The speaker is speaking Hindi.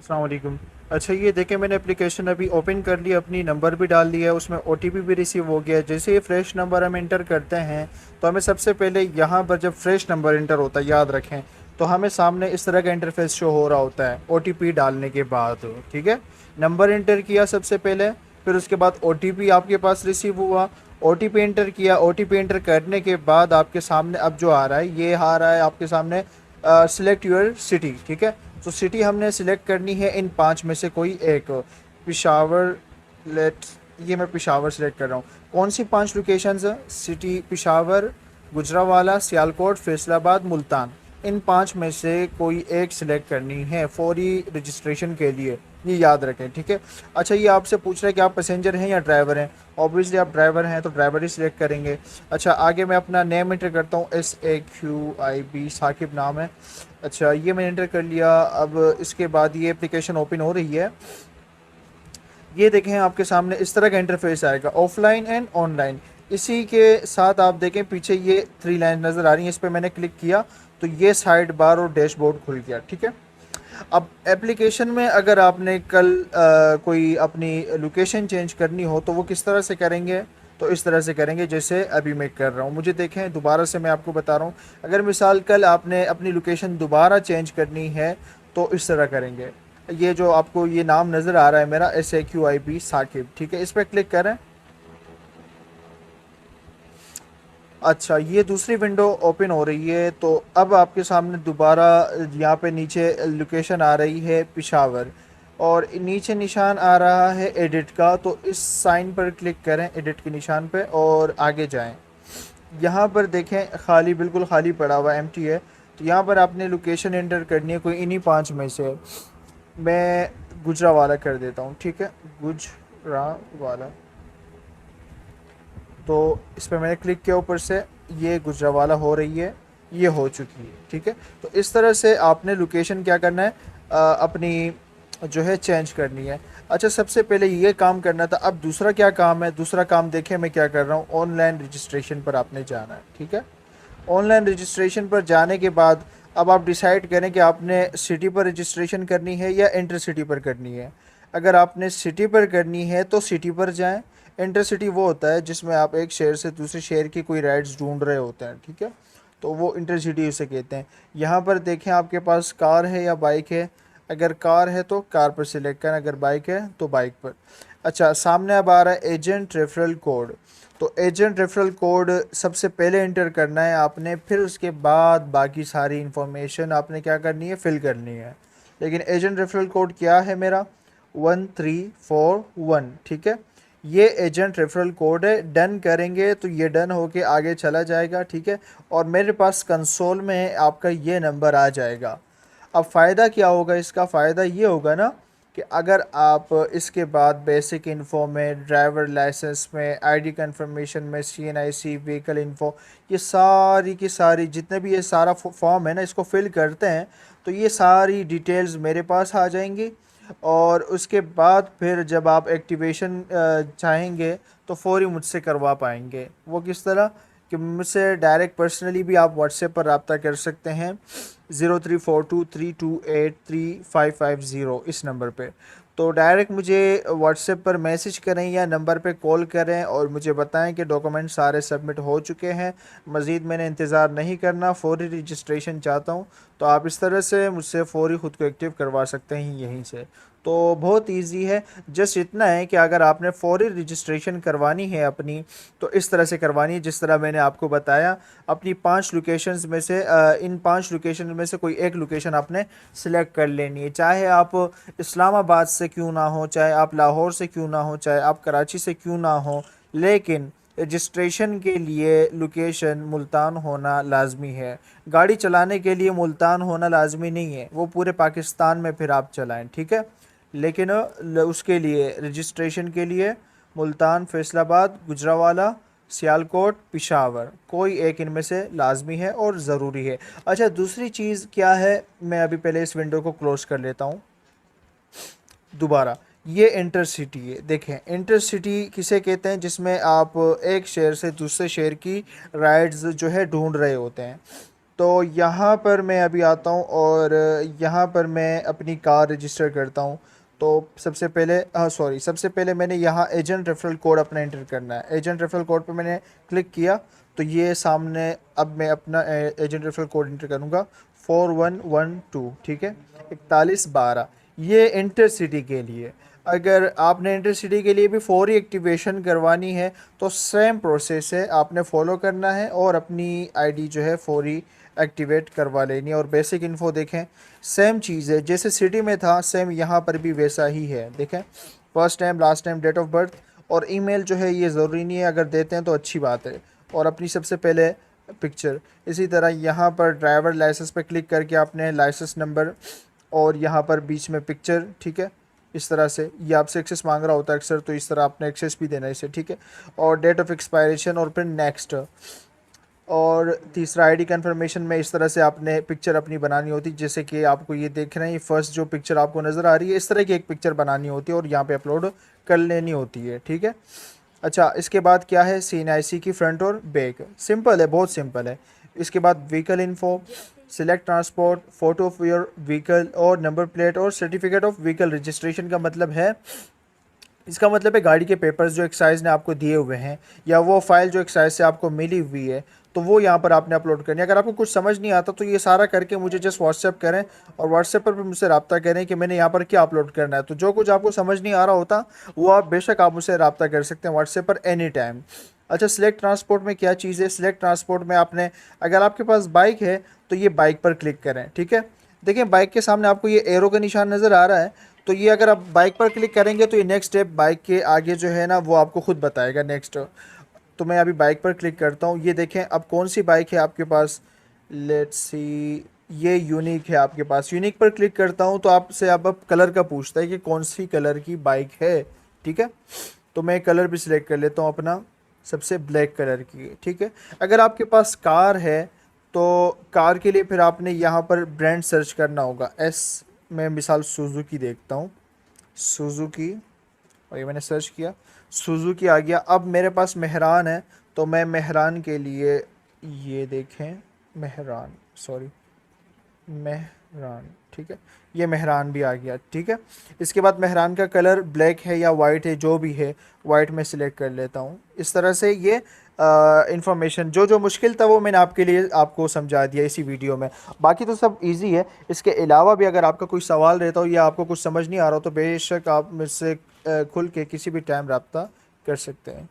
अस्सलाम वालेकुम। अच्छा, ये देखें, मैंने एप्लीकेशन अभी ओपन कर ली, अपनी नंबर भी डाल दिया है, उसमें ओटीपी भी रिसीव हो गया है। जैसे ही फ्रेश नंबर हम इंटर करते हैं तो हमें सबसे पहले यहाँ पर जब फ्रेश नंबर इंटर होता है, याद रखें, तो हमें सामने इस तरह का इंटरफेस शो हो रहा होता है ओटीपी डालने के बाद। ठीक है, नंबर इंटर किया सबसे पहले, फिर उसके बाद ओटीपी आपके पास रिसीव हुआ, ओटीपी इंटर किया, ओटीपी इंटर करने के बाद आपके सामने अब जो आ रहा है, ये आ रहा है आपके सामने सिलेक्ट यूर सिटी। ठीक है, तो सिटी हमने सिलेक्ट करनी है इन पांच में से कोई एक। पिशावर, लेट, ये मैं पिशावर सिलेक्ट कर रहा हूँ। कौन सी पांच लोकेशंस है? सिटी पिशावर, गुजरावाला, सियालकोट, फैसलाबाद, मुल्तान। इन पांच में से कोई एक सिलेक्ट करनी है फौरी रजिस्ट्रेशन के लिए, ये याद रखें। ठीक है। अच्छा, ये आपसे पूछ रहा है कि आप पैसेंजर हैं या ड्राइवर हैं। ऑब्वियसली आप ड्राइवर हैं तो ड्राइवर ही सिलेक्ट करेंगे। अच्छा, आगे मैं अपना नेम इंटर करता हूँ, SAQIB, साकिब नाम है। अच्छा, ये मैंने इंटर कर लिया। अब इसके बाद ये एप्लीकेशन ओपन हो रही है। ये देखें, आपके सामने इस तरह का इंटरफेस आएगा, ऑफलाइन एंड ऑनलाइन। इसी के साथ आप देखें पीछे ये थ्री लाइन नज़र आ रही है, इस पर मैंने क्लिक किया तो ये साइड बार और डैशबोर्ड खुल गया। ठीक है। अब एप्लीकेशन में अगर आपने कल कोई अपनी लोकेशन चेंज करनी हो तो वो किस तरह से करेंगे? तो इस तरह से करेंगे जैसे अभी मैं कर रहा हूँ। मुझे देखें, दोबारा से मैं आपको बता रहा हूँ। अगर मिसाल कल आपने अपनी लोकेशन दोबारा चेंज करनी है तो इस तरह करेंगे। ये जो आपको ये नाम नज़र आ रहा है मेरा, SAQIB साकिब, ठीक है, इस पर क्लिक करें। अच्छा, ये दूसरी विंडो ओपन हो रही है। तो अब आपके सामने दोबारा यहाँ पे नीचे लोकेशन आ रही है पिशावर, और नीचे निशान आ रहा है एडिट का। तो इस साइन पर क्लिक करें, एडिट के निशान पे, और आगे जाएं। यहाँ पर देखें, खाली, बिल्कुल खाली पड़ा हुआ, एम्प्टी है। तो यहाँ पर आपने लोकेशन एंटर करनी है कोई इन्हीं पांच में से। मैं गुजरावाला कर देता हूँ। ठीक है, गुजरावाला। तो इस पर मैंने क्लिक किया ऊपर से, ये गुजरावाला हो रही है, ये हो चुकी है। ठीक है। तो इस तरह से आपने लोकेशन क्या करना है, अपनी जो है चेंज करनी है। अच्छा, सबसे पहले ये काम करना था। अब दूसरा क्या काम है? दूसरा काम देखें मैं क्या कर रहा हूँ, ऑनलाइन रजिस्ट्रेशन पर आपने जाना है। ठीक है। ऑनलाइन रजिस्ट्रेशन पर जाने के बाद अब आप डिसाइड करें कि आपने सिटी पर रजिस्ट्रेशन करनी है या इंटर सिटी पर करनी है। अगर आपने सिटी पर करनी है तो सिटी पर जाएं। इंटर सिटी वो होता है जिसमें आप एक शहर से दूसरे शहर की कोई राइड्स ढूंढ रहे होते हैं। ठीक है, तो वो इंटर सिटी उसे कहते हैं। यहाँ पर देखें, आपके पास कार है या बाइक है। अगर कार है तो कार पर सिलेक्ट करें, अगर बाइक है तो बाइक पर। अच्छा, सामने अब आ रहा है एजेंट रेफरल कोड। तो एजेंट रेफरल कोड सबसे पहले एंटर करना है आपने, फिर उसके बाद बाकी सारी इन्फॉर्मेशन आपने क्या करनी है, फिल करनी है। लेकिन एजेंट रेफरल कोड क्या है मेरा? 1341। ठीक है, ये एजेंट रेफरल कोड है। डन करेंगे तो ये डन होके आगे चला जाएगा। ठीक है, और मेरे पास कंसोल में आपका ये नंबर आ जाएगा। अब फ़ायदा क्या होगा इसका? फ़ायदा ये होगा ना कि अगर आप इसके बाद बेसिक इन्फो में, ड्राइवर लाइसेंस में, आईडी कंफर्मेशन में, CNIC, व्हीकल इन्फो, ये सारी की सारी जितने भी ये सारा फॉर्म है ना, इसको फिल करते हैं तो ये सारी डिटेल्स मेरे पास आ जाएंगी। और उसके बाद फिर जब आप एक्टिवेशन चाहेंगे तो फौरी मुझसे करवा पाएंगे। वो किस तरह कि मुझसे डायरेक्ट पर्सनली भी आप व्हाट्सएप पर रब्ता कर सकते हैं, 034232835550, इस नंबर पे। तो डायरेक्ट मुझे व्हाट्सएप पर मैसेज करें या नंबर पे कॉल करें और मुझे बताएं कि डॉक्यूमेंट सारे सबमिट हो चुके हैं। मज़ीद मैंने इंतज़ार नहीं करना, फ़ौरी रजिस्ट्रेशन चाहता हूँ। तो आप इस तरह से मुझसे फ़ौरी ख़ुद को एक्टिव करवा सकते हैं यहीं से। तो बहुत इजी है। जस्ट इतना है कि अगर आपने फ़ौरी रजिस्ट्रेशन करवानी है अपनी, तो इस तरह से करवानी है जिस तरह मैंने आपको बताया। अपनी पांच लोकेशंस में से इन पांच लोकेशन में से कोई एक लोकेशन आपने सिलेक्ट कर लेनी है। चाहे आप इस्लामाबाद से क्यों ना हो, चाहे आप लाहौर से क्यों ना हो, चाहे आप कराची से क्यों ना हो, लेकिन रजिस्ट्रेशन के लिए लोकेशन मुल्तान होना लाजमी है। गाड़ी चलाने के लिए मुल्तान होना लाजमी नहीं है, वो पूरे पाकिस्तान में फिर आप चलाएं। ठीक है, लेकिन उसके लिए रजिस्ट्रेशन के लिए मुल्तान, फैसलाबाद, गुजरावाला, सियालकोट, पिशावर, कोई एक इनमें से लाजमी है और ज़रूरी है। अच्छा, दूसरी चीज़ क्या है, मैं अभी पहले इस विंडो को क्लोज़ कर लेता हूँ दोबारा। ये इंटर सिटी है। देखें, इंटर सिटी किसे कहते हैं? जिसमें आप एक शहर से दूसरे शहर की राइड्स जो है ढूंढ रहे होते हैं। तो यहाँ पर मैं अभी आता हूँ और यहाँ पर मैं अपनी कार रजिस्टर करता हूँ। तो सबसे पहले सॉरी, सबसे पहले मैंने यहाँ एजेंट रेफरल कोड अपना एंटर करना है। एजेंट रेफरल कोड पे मैंने क्लिक किया तो ये सामने, अब मैं अपना एजेंट रेफरल कोड एंटर करूँगा 4112, ठीक है, 4112। ये इंटरसिटी के लिए। अगर आपने इंटरसिटी के लिए भी फौरी एक्टिवेशन करवानी है तो सेम प्रोसेस है, आपने फॉलो करना है और अपनी आईडी जो है फौरी एक्टिवेट करवा लेनी है। और बेसिक इन्फो देखें, सेम चीज़ है जैसे सिटी में था, सेम यहाँ पर भी वैसा ही है। देखें, first time, last time, date of birth और ईमेल जो है ये ज़रूरी नहीं है, अगर देते हैं तो अच्छी बात है। और अपनी सबसे पहले पिक्चर। इसी तरह यहाँ पर ड्राइवर लाइसेंस पे क्लिक करके आपने लाइसेंस नंबर और यहाँ पर बीच में पिक्चर, ठीक है, इस तरह से। ये आपसे एक्सेस मांग रहा होता है अक्सर, तो इस तरह आपने एक्सेस भी देना है इसे, ठीक है। और डेट ऑफ एक्सपायरेशन और फिर नेक्स्ट। और तीसरा आईडी कंफर्मेशन में इस तरह से आपने पिक्चर अपनी बनानी होती है। जैसे कि आपको ये देख रहे हैं, ये फर्स्ट जो पिक्चर आपको नज़र आ रही है, इस तरह की एक पिक्चर बनानी होती है और यहाँ पे अपलोड कर लेनी होती है, ठीक है। अच्छा, इसके बाद क्या है, CNIC की फ्रंट और बैक। सिंपल है, बहुत सिंपल है। इसके बाद vehicle info, select transport, photo of your vehicle और नंबर प्लेट और सर्टिफिकेट ऑफ व्हीकल रजिस्ट्रेशन का मतलब है, इसका मतलब है गाड़ी के पेपर्स जो एक्साइज ने आपको दिए हुए हैं या वो फाइल जो एक्साइज से आपको मिली हुई है, तो वो यहाँ पर आपने अपलोड करनी है। अगर आपको कुछ समझ नहीं आता तो ये सारा करके मुझे जस्ट व्हाट्सएप करें और व्हाट्सएप पर भी मुझसे रब्ता करें कि मैंने यहाँ पर क्या अपलोड करना है। तो जो कुछ आपको समझ नहीं आ रहा होता वो आप बेशक आप मुझसे रब्ता कर सकते हैं व्हाट्सएप पर एनी टाइम। अच्छा, सिलेक्ट ट्रांसपोर्ट में क्या चीज़ है, सिलेक्ट ट्रांसपोर्ट में आपने, अगर आपके पास बाइक है तो ये बाइक पर क्लिक करें, ठीक है। देखिए, बाइक के सामने आपको ये एरो का निशान नज़र आ रहा है, तो ये अगर आप बाइक पर क्लिक करेंगे तो ये नेक्स्ट स्टेप बाइक के आगे जो है ना वो आपको खुद बताएगा नेक्स्ट। तो मैं अभी बाइक पर क्लिक करता हूँ। ये देखें अब कौन सी बाइक है आपके पास, लेट्स सी, ये यूनिक है आपके पास। यूनिक पर क्लिक करता हूँ तो आपसे अब कलर का पूछता है कि कौन सी कलर की बाइक है, ठीक है। तो मैं कलर भी सिलेक्ट कर लेता हूँ अपना, सबसे ब्लैक कलर की, ठीक है। अगर आपके पास कार है तो कार के लिए फिर आपने यहाँ पर ब्रांड सर्च करना होगा। मैं मिसाल सुजुकी देखता हूँ, सुजुकी, और ये मैंने सर्च किया, सुजुकी आ गया। अब मेरे पास मेहरान है तो मैं मेहरान के लिए, ये देखें, मेहरान, सॉरी, मेहरान, ठीक है, ये मेहरान भी आ गया, ठीक है। इसके बाद मेहरान का कलर ब्लैक है या वाइट है, जो भी है, वाइट में सिलेक्ट कर लेता हूँ। इस तरह से ये इंफॉर्मेशन, जो जो मुश्किल था वो मैंने आपके लिए आपको समझा दिया इसी वीडियो में। बाकी तो सब इजी है। इसके अलावा भी अगर आपका कोई सवाल रहता हो या आपको कुछ समझ नहीं आ रहा हो तो बेशक आप मुझसे खुल के किसी भी टाइम रब्ता कर सकते हैं।